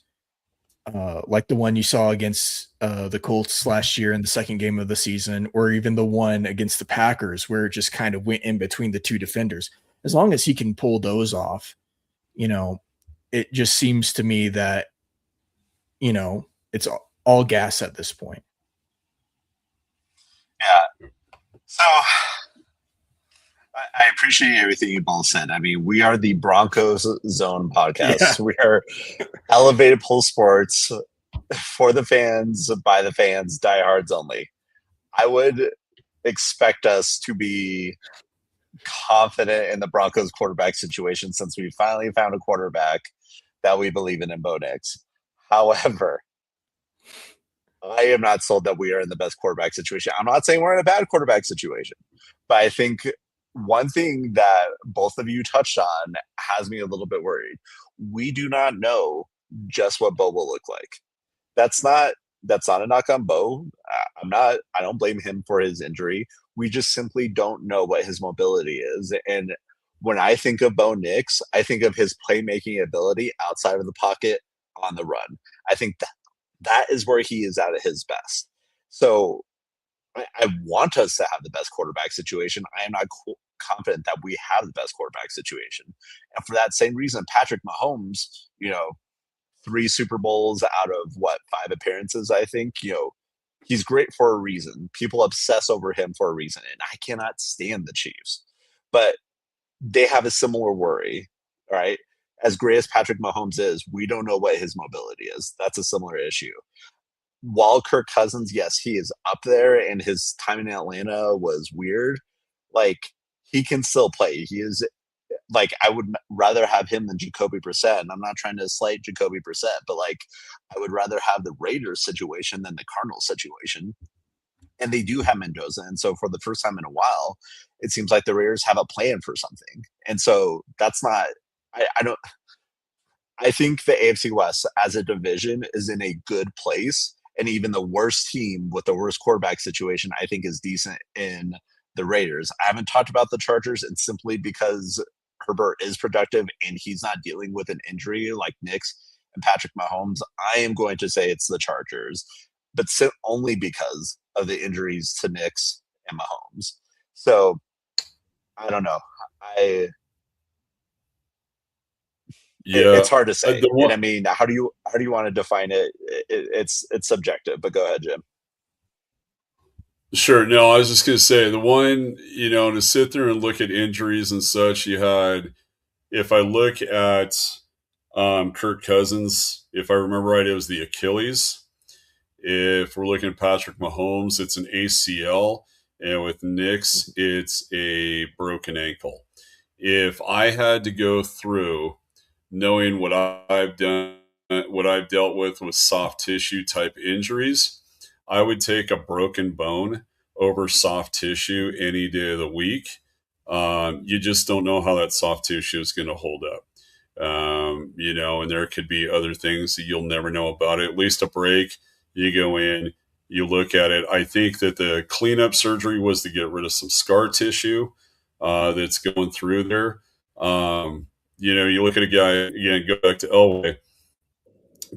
like the one you saw against the Colts last year in the second game of the season, or even the one against the Packers where it just kind of went in between the two defenders. As long as he can pull those off, it just seems to me that, it's all gas at this point. Yeah. So I appreciate everything you both said. I mean, we are the Broncos Zone podcast. Yeah. We are elevated pull sports for the fans, by the fans, diehards only. I would expect us to be confident in the Broncos quarterback situation since we finally found a quarterback that we believe in Bo Nix. However, I am not sold that we are in the best quarterback situation. I'm not saying we're in a bad quarterback situation, but I think one thing that both of you touched on has me a little bit worried. We do not know just what Bo will look like. That's not a knock on Bo. I don't blame him for his injury. We just simply don't know what his mobility is. And when I think of Bo Nix, I think of his playmaking ability outside of the pocket on the run. I think that is where he is at his best. So I want us to have the best quarterback situation. I am not confident that we have the best quarterback situation. And for that same reason, Patrick Mahomes, 3 Super Bowls out of 5 appearances, I think, he's great for a reason. People obsess over him for a reason. And I cannot stand the Chiefs. But they have a similar worry, right? As great as Patrick Mahomes is, we don't know what his mobility is. That's a similar issue. While Kirk Cousins, yes, he is up there and his time in Atlanta was weird, he can still play. He is, I would rather have him than Jacoby Brissett. And I'm not trying to slight Jacoby Brissett, but I would rather have the Raiders situation than the Cardinals situation. And they do have Mendoza. And so for the first time in a while, it seems like the Raiders have a plan for something. And so that's not, I don't, I think the AFC West as a division is in a good place. And even the worst team with the worst quarterback situation, I think is decent in the Raiders. I haven't talked about the Chargers, and simply because Herbert is productive and he's not dealing with an injury like Knicks and Patrick Mahomes, I am going to say it's the Chargers, but only because of the injuries to Knicks and Mahomes. So I don't know. It's hard to say. And I mean, how do you want to define it? It's subjective, but go ahead, Jim. Sure. No, I was just going to say the one, to sit there and look at injuries and such, you had, if I look at Kirk Cousins, if I remember right, it was the Achilles. If we're looking at Patrick Mahomes, it's an ACL. And with Knicks, it's a broken ankle. If I had to go through knowing what I've done, what I've dealt with soft tissue type injuries, I would take a broken bone over soft tissue any day of the week. You just don't know how that soft tissue is going to hold up. And there could be other things that you'll never know about it. At least a break, you go in, you look at it. I think that the cleanup surgery was to get rid of some scar tissue that's going through there. You look at a guy, again, go back to Elway.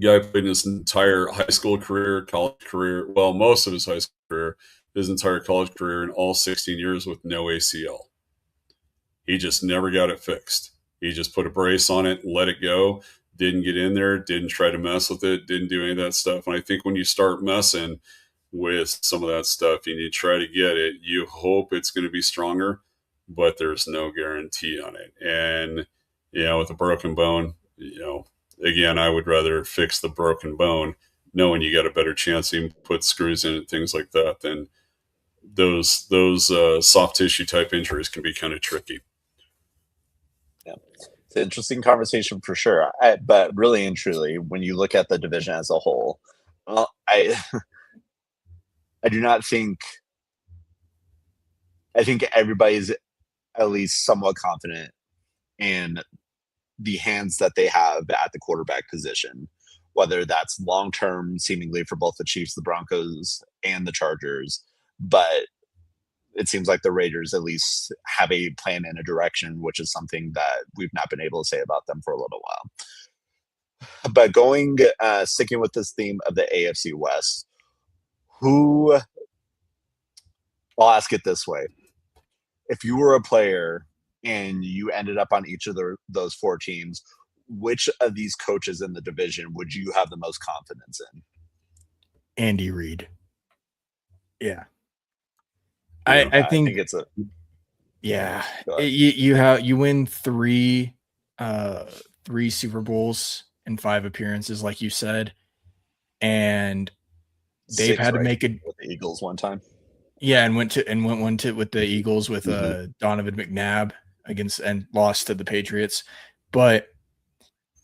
Guy played his entire high school career, college career, well, most of his high school career, his entire college career, and all 16 years with no ACL. He just never got it fixed. He just put a brace on it, let it go, didn't get in there, didn't try to mess with it, didn't do any of that stuff. And I think when you start messing with some of that stuff and you try to get it, you hope it's going to be stronger, but there's no guarantee on it. And, with a broken bone, again, I would rather fix the broken bone knowing you got a better chance to put screws in it, things like that, than those soft tissue type injuries can be kind of tricky. Yeah, it's an interesting conversation for sure. But really and truly, when you look at the division as a whole, I do not think. I think everybody's at least somewhat confident in the hands that they have at the quarterback position, whether that's long term, seemingly for both the Chiefs, the Broncos, and the Chargers. But it seems like the Raiders at least have a plan and a direction, which is something that we've not been able to say about them for a little while. But sticking with this theme of the AFC West, I'll ask it this way. If you were a player and you ended up on each of those four teams, which of these coaches in the division would you have the most confidence in? Andy Reid. Yeah. I think it's a you win three Super Bowls in 5 appearances, like you said, and they've had to make it with the Eagles one time. Yeah, and went with the Eagles with Donovan McNabb and lost to the Patriots. But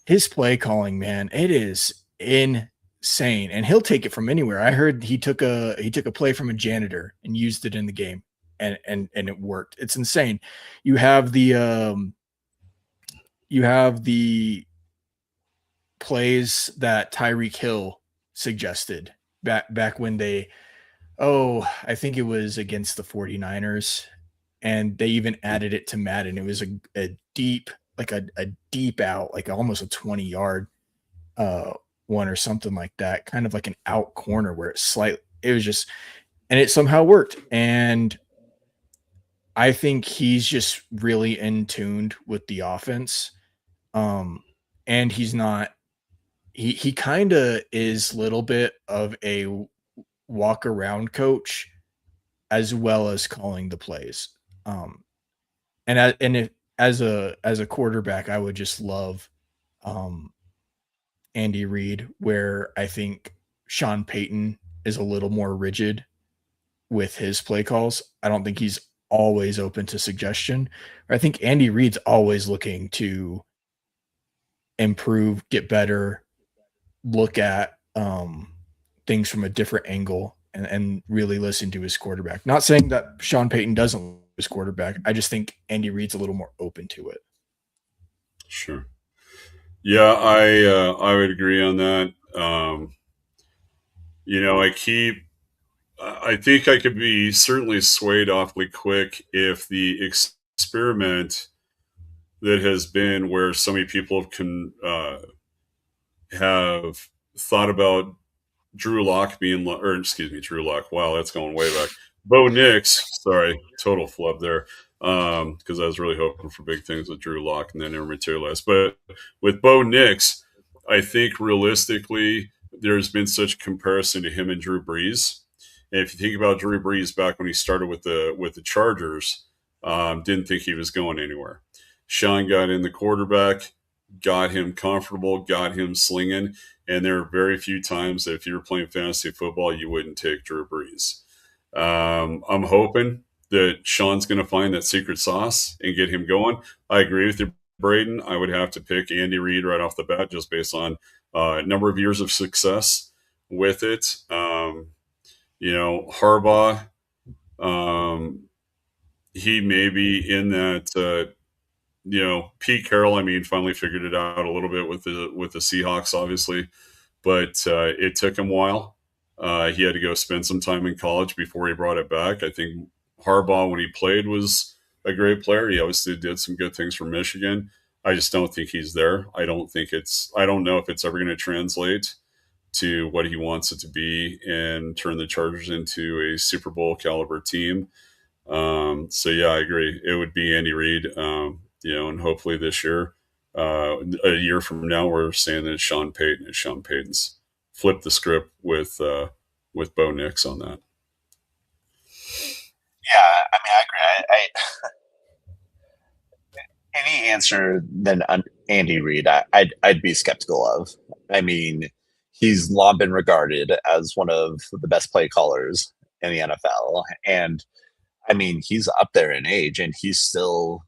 his play calling, man, it is insane, and he'll take it from anywhere. I heard he took a play from a janitor and used it in the game, and it worked. It's insane. You have the plays that Tyreek Hill suggested back when I think it was against the 49ers, and they even added it to Madden. It was a deep out, like almost a 20-yard one or something like that, kind of like an out corner where and it somehow worked. And I think he's just really in tuned with the offense. And he's not, he kind of is a little bit of a walk around coach as well as calling the plays. As a quarterback, I would just love Andy Reid, where I think Sean Payton is a little more rigid with his play calls. I don't think he's always open to suggestion. I think Andy Reid's always looking to improve, get better, look at things from a different angle, and really listen to his quarterback. Not saying that Sean Payton doesn't his quarterback. I just think Andy Reid's a little more open to it. Sure. Yeah, I would agree on that. I think I could be certainly swayed awfully quick if the experiment that has been where so many people have thought about Drew Lock Drew Lock. Wow, that's going way back. Bo Nix, sorry, total flub there. Because I was really hoping for big things with Drew Lock and then never materialized. But with Bo Nix, I think realistically, there's been such comparison to him and Drew Brees. And if you think about Drew Brees back when he started with the Chargers, didn't think he was going anywhere. Sean got in the quarterback, got him comfortable, got him slinging. And there are very few times that if you were playing fantasy football, you wouldn't take Drew Brees. I'm hoping that Sean's going to find that secret sauce and get him going. I agree with you, Braden. I would have to pick Andy Reid right off the bat just based on a number of years of success with it. Harbaugh, he may be in that Pete Carroll, finally figured it out a little bit with the Seahawks, obviously, but it took him a while. He had to go spend some time in college before he brought it back. I think Harbaugh, when he played, was a great player. He obviously did some good things for Michigan. I just don't think he's there. I don't know if it's ever going to translate to what he wants it to be and turn the Chargers into a Super Bowl caliber team. So yeah, I agree. It would be Andy Reid. And hopefully this year, a year from now, we're saying that it's Sean Payton. It's Sean Payton's flipped the script with Bo Nix on that. Yeah, I agree. Any answer than Andy Reid, I'd be skeptical of. He's long been regarded as one of the best play callers in the NFL, and he's up there in age, and he's still.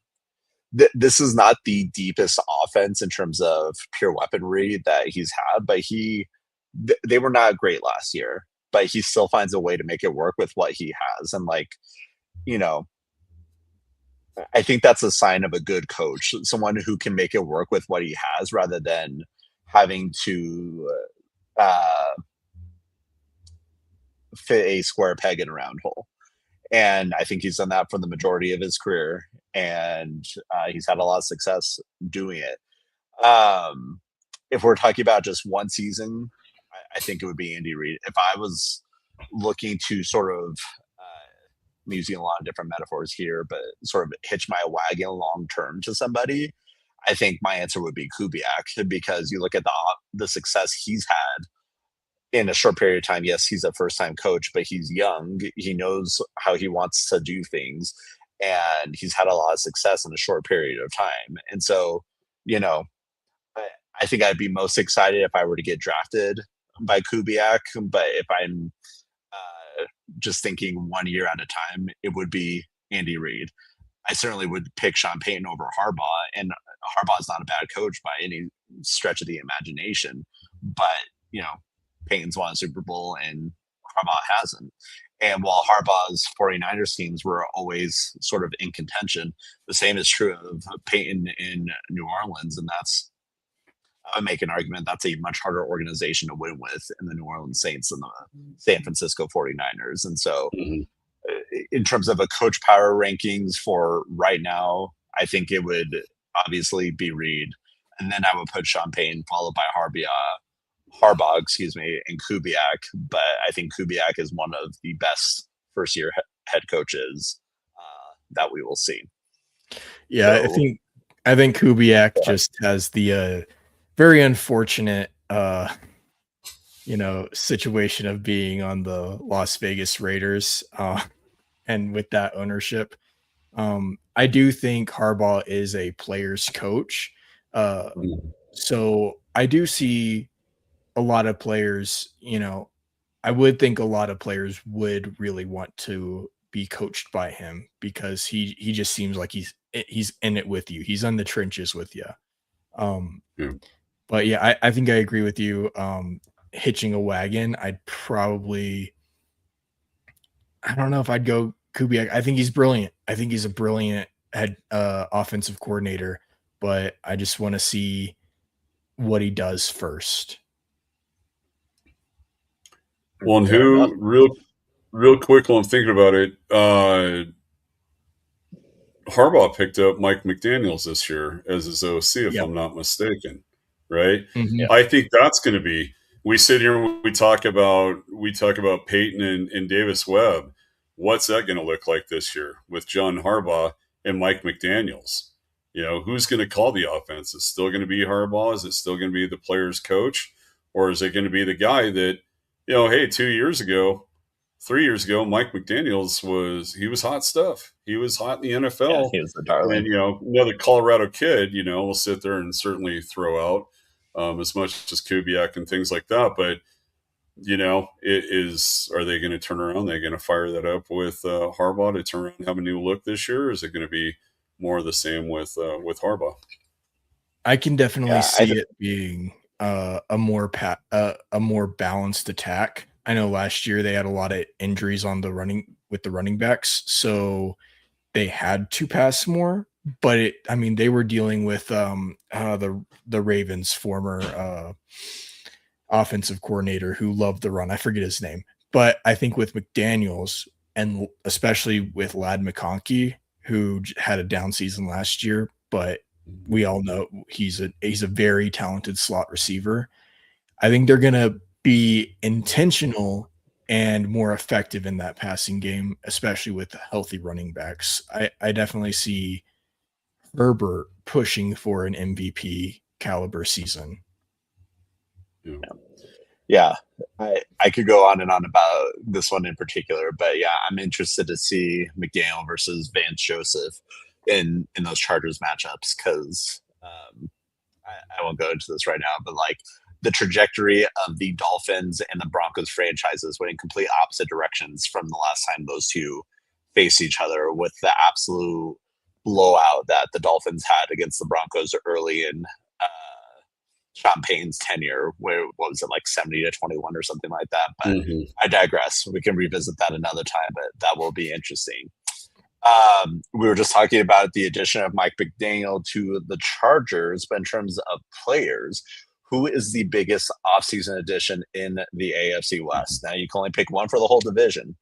This is not the deepest offense in terms of pure weaponry that he's had, but they were not great last year, but he still finds a way to make it work with what he has. And I think that's a sign of a good coach, someone who can make it work with what he has rather than having to fit a square peg in a round hole. And I think he's done that for the majority of his career, and he's had a lot of success doing it. If we're talking about just one season, I think it would be Andy Reid. If I was looking to sort of using a lot of different metaphors here, but sort of hitch my wagon long term to somebody, I think my answer would be Kubiak, because you look at the success he's had in a short period of time. Yes, he's a first-time coach, but he's young. He knows how he wants to do things, and he's had a lot of success in a short period of time. And so, I think I'd be most excited if I were to get drafted by Kubiak. But if I'm just thinking 1 year at a time, it would be Andy Reid. I certainly would pick Sean Payton over Harbaugh, and Harbaugh is not a bad coach by any stretch of the imagination. But, Payton's won a Super Bowl and Harbaugh hasn't. And while Harbaugh's 49ers teams were always sort of in contention, the same is true of Payton in New Orleans. And I would make an argument that's a much harder organization to win with in the New Orleans Saints than the San Francisco 49ers. And so in terms of a coach power rankings for right now, I think it would obviously be Reid. And then I would put Sean Payton followed by Harbaugh, and Kubiak. But I think Kubiak is one of the best first-year head coaches that we will see. Yeah, so, I think Kubiak just has the very unfortunate, situation of being on the Las Vegas Raiders, and with that ownership. I do think Harbaugh is a player's coach, so I do see a lot of players, I would think a lot of players would really want to be coached by him, because he just seems like he's in it with you. He's on the trenches with you. But yeah, I think I agree with you. Hitching a wagon, I don't know if I'd go Kubiak, I think he's brilliant. I think he's a brilliant head offensive coordinator, but I just want to see what he does first. Well, and who real quick while I'm thinking about it, Harbaugh picked up Mike McDaniels this year as his OC, if I'm not mistaken, right? Mm-hmm. I think that's going to be. We sit here and we talk about Peyton and Davis Webb. What's that going to look like this year with John Harbaugh and Mike McDaniels? Who's going to call the offense? Is it still going to be Harbaugh? Is it still going to be the player's coach, or is it going to be the guy that, hey, 2 years ago, 3 years ago, Mike McDaniels was hot stuff. He was hot in the NFL. Yeah, he was the darling. And, another Colorado kid, will sit there and certainly throw out as much as Kubiak and things like that. But, are they going to turn around? Are they going to fire that up with Harbaugh to turn around and have a new look this year? Or is it going to be more of the same with Harbaugh? I can definitely see it being a more balanced attack. I know last year they had a lot of injuries on the running backs, so they had to pass more. But they were dealing with the Ravens' former offensive coordinator who loved the run. I forget his name, but I think with McDaniels and especially with Ladd McConkey, who had a down season last year, but we all know he's a very talented slot receiver. I think they're gonna be intentional and more effective in that passing game, especially with healthy running backs. I definitely see Herbert pushing for an MVP caliber season. Yeah. I could go on and on about this one in particular, but yeah, I'm interested to see McDaniel versus Vance Joseph in those Chargers matchups, because I won't go into this right now, but like the trajectory of the Dolphins and the Broncos franchises went in complete opposite directions from the last time those two faced each other, with the absolute blowout that the Dolphins had against the Broncos early in Sean Payne's tenure, where what was it, like 70-21 or something like that. But I digress. We can revisit that another time, but that will be interesting. We were just talking about the addition of Mike McDaniel to the Chargers, but in terms of players, who is the biggest offseason addition in the AFC West? Now, you can only pick one for the whole division,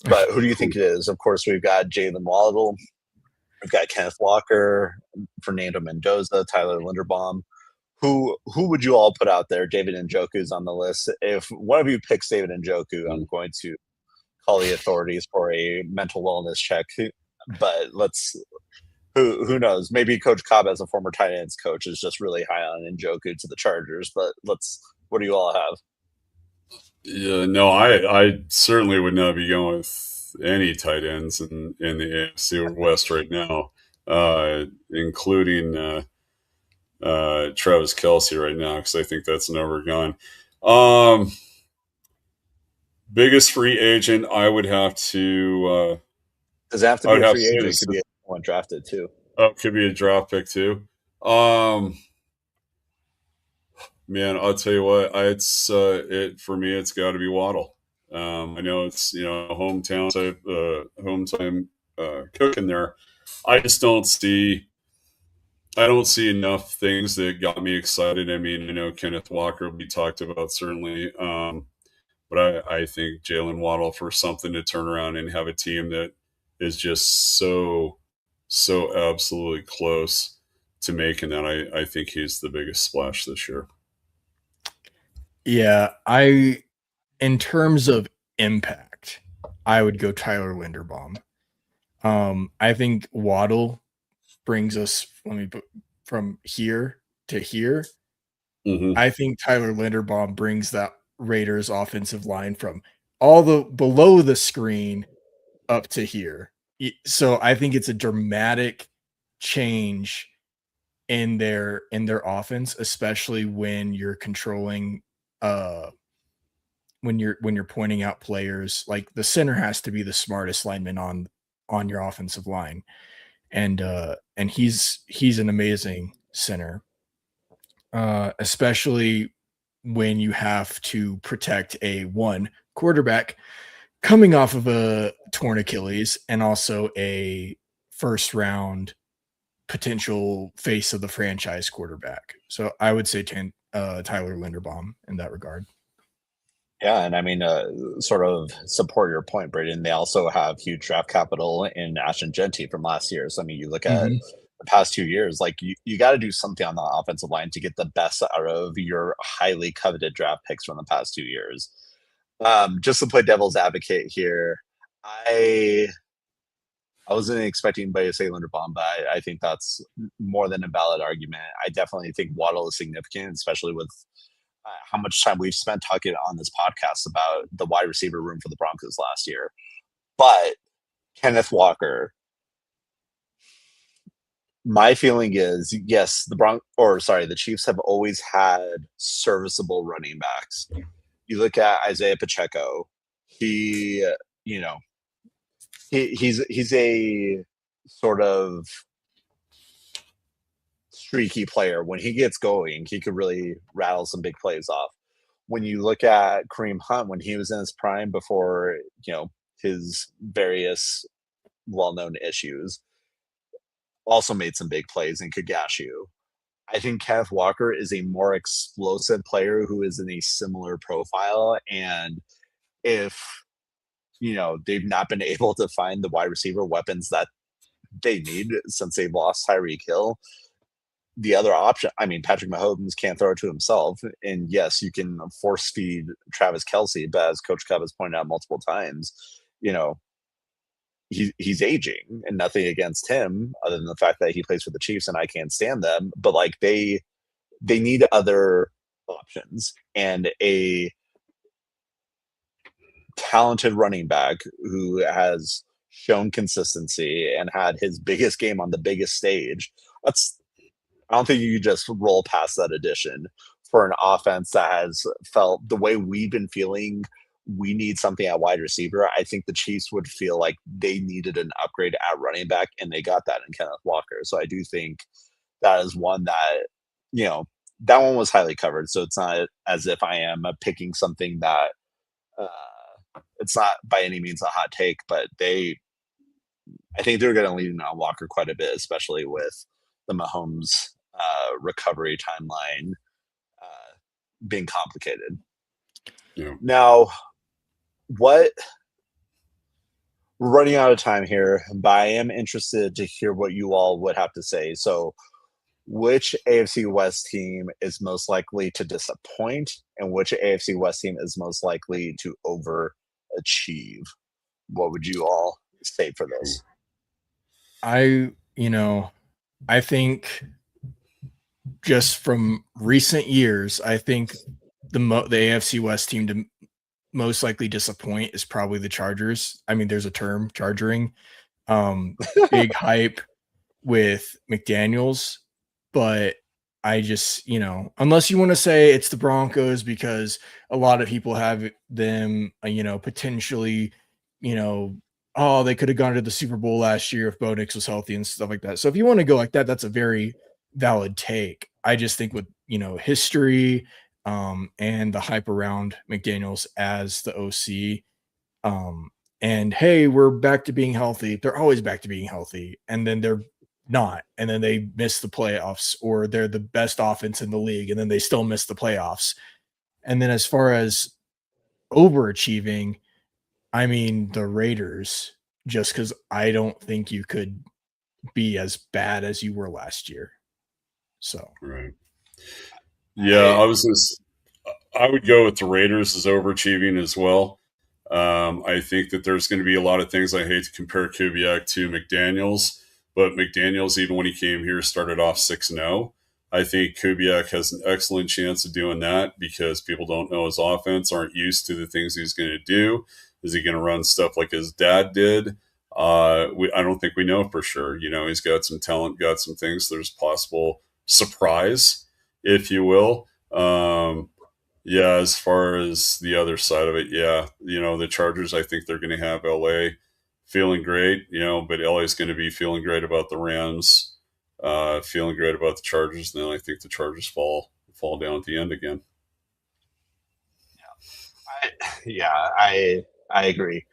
but who do you think it is? Of course, we've got Jalen Waddle, we've got Kenneth Walker, Fernando Mendoza, Tyler Linderbaum. Who would you all put out there? David Njoku's on the list. If one of you picks David Njoku, I'm going to call the authorities for a mental wellness check. But who knows? Maybe Coach Cobb, as a former tight ends coach, is just really high on Njoku to the Chargers. But what do you all have? Yeah, no, I certainly would not be going with any tight ends in the AFC West right now, including Travis Kelce right now, because I think that's never gone. Biggest free agent, I would have to. Does it have to be a free agent? It could be one drafted too. Oh, could be a draft pick too. Man, I'll tell you what. It's for me. It's got to be Waddle. I know it's hometown cooking there. I just don't see. I don't see enough things that got me excited. I mean, Kenneth Walker we talked about certainly, but I think Jalen Waddle for something to turn around and have a team that is just so absolutely close to making that. I think he's the biggest splash this year. Yeah, in terms of impact, I would go Tyler Linderbaum. I think Waddle brings us from here to here. I think Tyler Linderbaum brings that Raiders offensive line from all the below the screen up to here. So I think it's a dramatic change in their offense, especially when you're controlling when you're pointing out players. Like, the center has to be the smartest lineman on your offensive line. And he's an amazing center, especially when you have to protect a quarterback coming off of a torn Achilles and also a first round potential face of the franchise quarterback. So I would say Tyler Linderbaum in that regard. Yeah, and I mean, sort of support your point, Braden. They also have huge draft capital in Ashton Genty from last year. So I mean, you look at the past 2 years, like you got to do something on the offensive line to get the best out of your highly coveted draft picks from the past 2 years. Just to play devil's advocate here, I wasn't expecting anybody to say Linderbaum, but I think that's more than a valid argument. I definitely think Waddle is significant, especially with how much time we've spent talking on this podcast about the wide receiver room for the Broncos last year. But Kenneth Walker, my feeling is yes, the Chiefs have always had serviceable running backs. You look at Isaiah Pacheco, he, you know, he's a sort of streaky player. When he gets going, he could really rattle some big plays off. When you look at Kareem Hunt, when he was in his prime before, his various well-known issues, also made some big plays and could gash you. I think Kenneth Walker is a more explosive player who is in a similar profile. And if, they've not been able to find the wide receiver weapons that they need since they've lost Tyreek Hill, the other option, I mean, Patrick Mahomes can't throw it to himself. And yes, you can force feed Travis Kelce, but as Coach Cub has pointed out multiple times, he's aging, and nothing against him other than the fact that he plays for the Chiefs and I can't stand them. But like they need other options, and a talented running back who has shown consistency and had his biggest game on the biggest stage. I don't think you could just roll past that addition for an offense that has felt the way we've been feeling. We need something at wide receiver. I think the Chiefs would feel like they needed an upgrade at running back, and they got that in Kenneth Walker. So I do think that is one that, that one was highly covered. So it's not as if I am picking something that it's not by any means a hot take, but I think they're going to lean on Walker quite a bit, especially with the Mahomes recovery timeline being complicated. Yeah. Now, we're running out of time here, but I am interested to hear what you all would have to say. So, which AFC West team is most likely to disappoint, and which AFC West team is most likely to overachieve? What would you all say for this? I think just from recent years, I think the AFC West team to most likely disappoint is probably the Chargers. I mean, there's a term, chargering. Big hype with McDaniels, but I just, unless you want to say it's the Broncos because a lot of people have them, potentially, oh, they could have gone to the Super Bowl last year if Bo Nix was healthy and stuff like that. So if you want to go like that, that's a very valid take. I just think with, history and the hype around McDaniels as the OC, and hey, we're back to being healthy. They're always back to being healthy. And then they're not. And then they miss the playoffs, or they're the best offense in the league. And then they still miss the playoffs. And then as far as overachieving, I mean, the Raiders, just because I don't think you could be as bad as you were last year. So, right. Yeah, I would go with the Raiders as overachieving as well. I think that there's going to be a lot of things. I hate to compare Kubiak to McDaniels, but McDaniels, even when he came here, started off 6-0. I think Kubiak has an excellent chance of doing that because people don't know his offense, aren't used to the things he's going to do. Is he going to run stuff like his dad did? I don't think we know for sure. He's got some talent, got some things. There's possible surprise, if you will. Yeah, as far as the other side of it, yeah, the Chargers, I think they're going to have LA feeling great, but LA's going to be feeling great about the Rams, feeling great about the Chargers. And then I think the Chargers fall down at the end again. Yeah, I agree.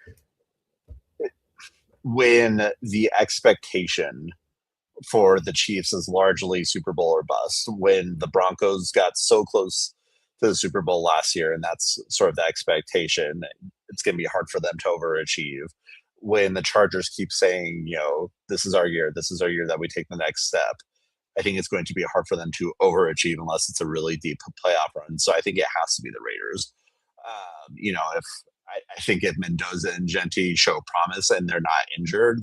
When the expectation for the Chiefs is largely Super Bowl or bust, when the Broncos got so close to the Super Bowl last year, and that's sort of the expectation, it's going to be hard for them to overachieve. When the Chargers keep saying, this is our year, this is our year that we take the next step, I think it's going to be hard for them to overachieve unless it's a really deep playoff run. So I think it has to be the Raiders. If I think if Mendoza and Genti show promise and they're not injured,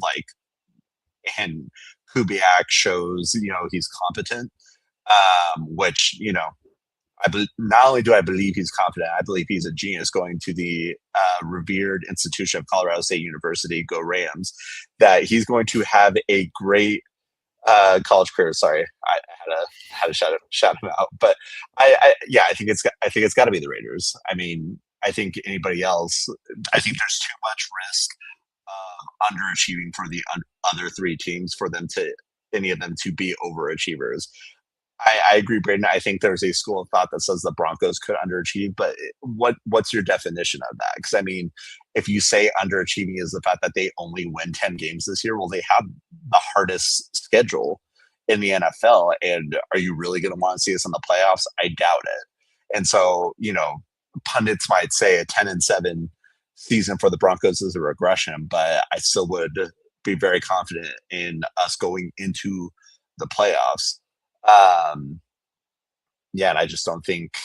and Kubiak shows, he's competent, which, not only do I believe he's confident, I believe he's a genius going to the revered institution of Colorado State University, go Rams, that he's going to have a great college career. Sorry, I had to shout him out, but I think it's got to be the Raiders. I mean, I think anybody else, I think there's too much risk underachieving for the other three teams for any of them to be overachievers. I agree, Braden. I think there's a school of thought that says the Broncos could underachieve, but what's your definition of that? Because I mean, if you say underachieving is the fact that they only win 10 games this year, well, they have the hardest schedule in the NFL. And are you really going to want to see us in the playoffs? I doubt it. And so, pundits might say a 10-7 season for the Broncos is a regression, but I still would be very confident in us going into the playoffs. And I just don't think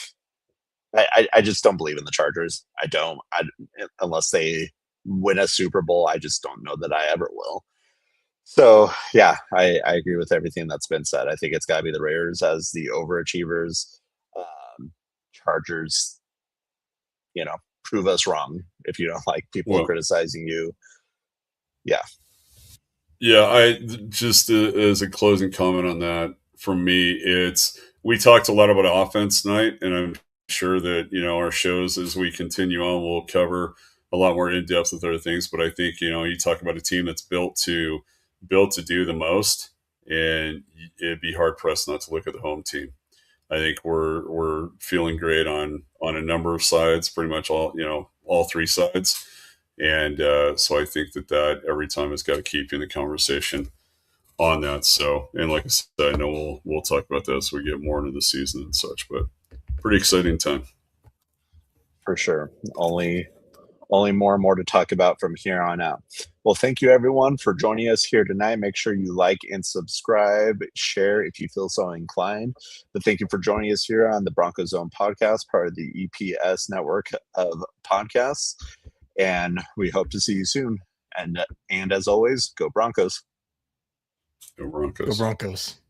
I just don't believe in the Chargers. Unless they win a Super Bowl, I just don't know that I ever will. So yeah, I agree with everything that's been said. I think it's got to be the Raiders as the overachievers. Chargers, prove us wrong if you don't like people criticizing you. Yeah. Yeah, I just as a closing comment on that, from me, we talked a lot about offense tonight, and I'm sure that our shows as we continue on will cover a lot more in depth with other things. But I think you talk about a team that's built to do the most, and it'd be hard pressed not to look at the home team. I think we're feeling great on a number of sides, pretty much all three sides, and so I think that every time has got to keep in the conversation on that. So, and like I said, I know we'll talk about that as we get more into the season and such, but pretty exciting time. For sure. Only more and more to talk about from here on out. Well, thank you everyone for joining us here tonight. Make sure you like and subscribe, share if you feel so inclined. But thank you for joining us here on the Broncos Zone podcast, part of the EPS network of podcasts. And we hope to see you soon. And as always, go Broncos. Go Broncos. Go Broncos.